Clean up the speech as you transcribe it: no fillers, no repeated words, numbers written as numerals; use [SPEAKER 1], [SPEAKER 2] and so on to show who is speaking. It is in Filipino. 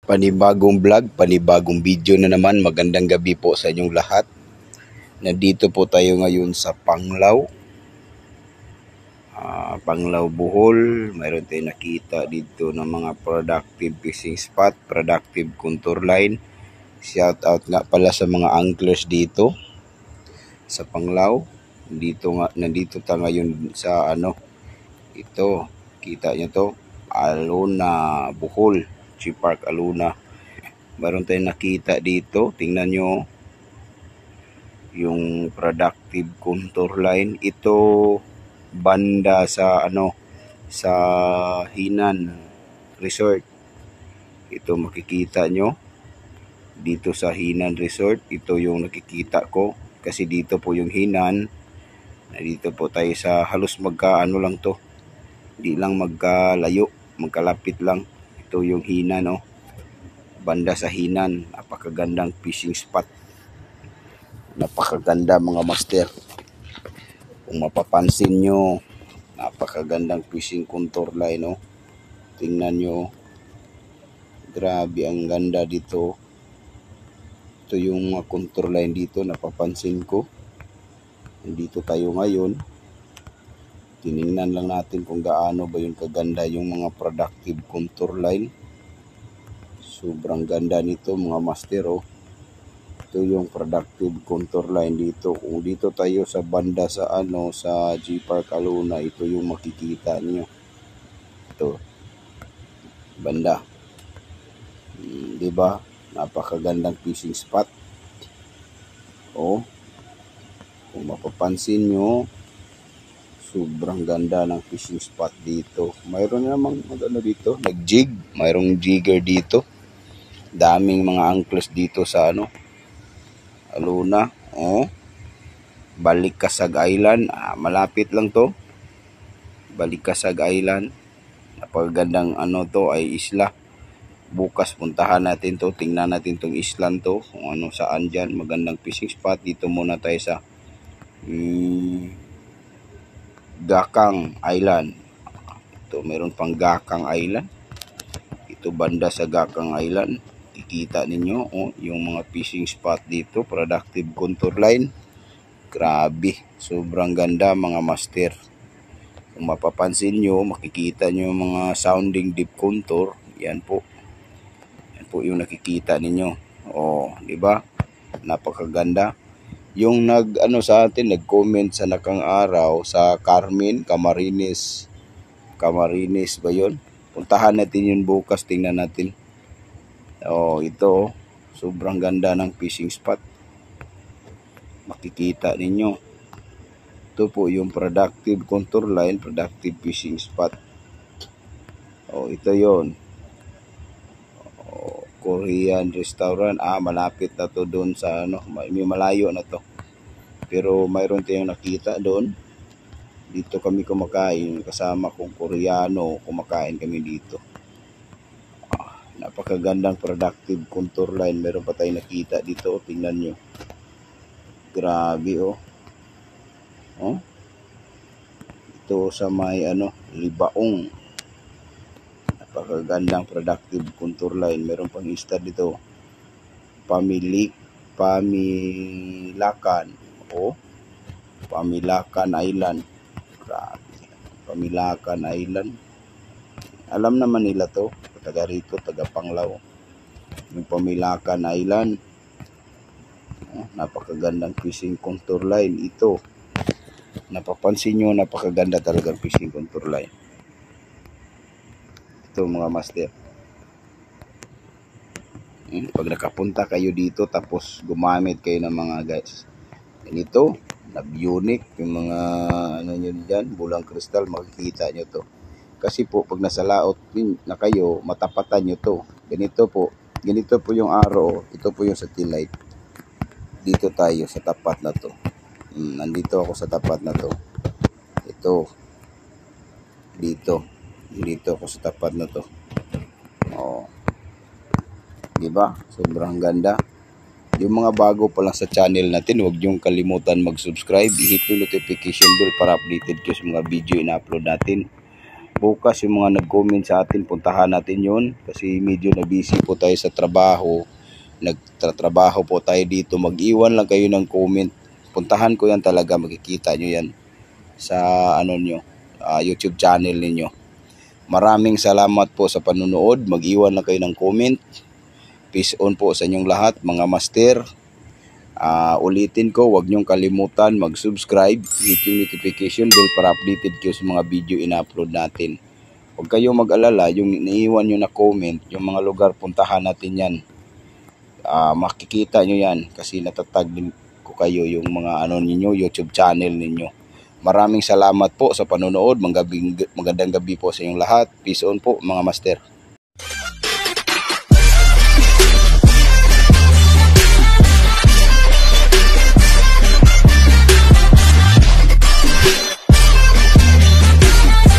[SPEAKER 1] Panibagong vlog, panibagong video na naman. Magandang gabi po sa inyong lahat. Nandito po tayo ngayon sa Panglao. Panglao, Bohol. Mayroon tayong nakita dito ng mga productive fishing spot, productive contour line. Shout out nga pala sa mga anglers dito sa Panglao. Nandito tayo ngayon sa ito, kita nyo to, Alona, Bohol. Park Aluna. Meron tayong nakita dito. Tingnan nyo yung productive contour line. Ito banda sa sa Hinan Resort. Ito makikita nyo dito sa Hinan Resort. Ito yung nakikita ko kasi dito po yung Hinan. Dito po tayo sa halos magkaano lang to. Hindi lang magkalayo, magkalapit lang. Ito yung Hinan, banda sa Hinan. Napakagandang fishing spot. Napakaganda mga master. Kung mapapansin nyo, napakagandang fishing contour line, Tingnan nyo. Grabe ang ganda dito. Ito yung contour line dito, napapansin ko. Nandito tayo ngayon. Tiningnan lang natin kung gaano ba yung kaganda yung mga productive contour line. Sobrang ganda nito mga master, Ito yung productive contour line dito. Kung dito tayo sa banda sa sa G Park Aluna, ito yung makikita niyo. Ito. Banda. 'Di ba? Napakagandang fishing spot. Kung mapapansin nyo, sobrang ganda ng fishing spot dito. Mayroon namang dito, nag-jig. Mayroong jigger dito. Daming mga anglers dito sa Aluna. Balikasag Island. Malapit lang to. Balikasag Island. Napakagandang to ay isla. Bukas puntahan natin to. Tingnan natin tong island to. Kung saan dyan. Magandang fishing spot. Dito muna tayo sa Gakang Island. Ito, meron pang Gakang Island. Ito banda sa Gakang Island. Kikita ninyo yung mga fishing spot dito. Productive contour line. Grabe. Sobrang ganda mga master. Kung mapapansin nyo, makikita nyo yung mga sounding deep contour. Yan po. Yan po yung nakikita ninyo. Diba? Napakaganda. Yung sa atin, nag-comment sa nakang araw sa Carmen, Camarines ba yun? Puntahan natin yun bukas, tingnan natin. Ito, sobrang ganda ng fishing spot. Makikita ninyo. Ito po yung productive contour line, productive fishing spot. Ito yon. Korean restaurant. Malapit na to doon sa may malayo na to. Pero mayroon tayong nakita doon. Dito kami kumakain. Kasama kong Koreano. Kumakain kami dito. Napakagandang productive contour line. Meron pa tayong nakita dito. Tingnan nyo. Grabe, Ito sa may Libaong. Napakagandang productive contour line. Meron pang isda dito. Pamilakan. Pamilakan Island. Grabe. Pamilakan Island. Alam naman nila to. Taga rito, taga Panglao. Yung Pamilakan Island. Napakagandang fishing contour line. Ito. Napapansin nyo, napakaganda talagang fishing contour line. Ito mga master. Pag nakapunta kayo dito tapos gumamit kayo ng mga guys. Ganito, nab-unique yung mga nyo dyan, bulang kristal, makikita nyo to. Kasi po pag nasa laot na kayo, matapatan nyo to. Ganito po yung araw. Ito po yung satellite. Dito tayo sa tapat na to. Nandito ako sa tapat na to. Ito. Dito ako sa tapat na to. Diba? Sobrang ganda. Yung mga bago pa lang sa channel natin, huwag niyong kalimutan mag-subscribe. I-hit yung notification bell para updated kayo sa mga video ina-upload natin. bukas yung mga nag-comment sa atin, puntahan natin yun kasi medyo na busy po tayo sa trabaho. Nagtatrabaho po tayo dito. Mag-iwan lang kayo ng comment. Puntahan ko yan talaga, makikita nyo yan sa YouTube channel ninyo. Maraming salamat po sa panunood. Mag-iwan lang kayo ng comment. Peace on po sa inyong lahat mga master. Ulitin ko, huwag niyong kalimutan mag-subscribe, hit yung notification bell para updated kayo sa mga video in-upload natin. Huwag kayong mag-alala, yung iniiwan nyo na comment, yung mga lugar, puntahan natin yan. Makikita nyo yan kasi natatag din ko kayo yung mga ninyo, YouTube channel ninyo. Maraming salamat po sa panonood. Magandang gabi po sa inyong lahat. Peace on po mga master.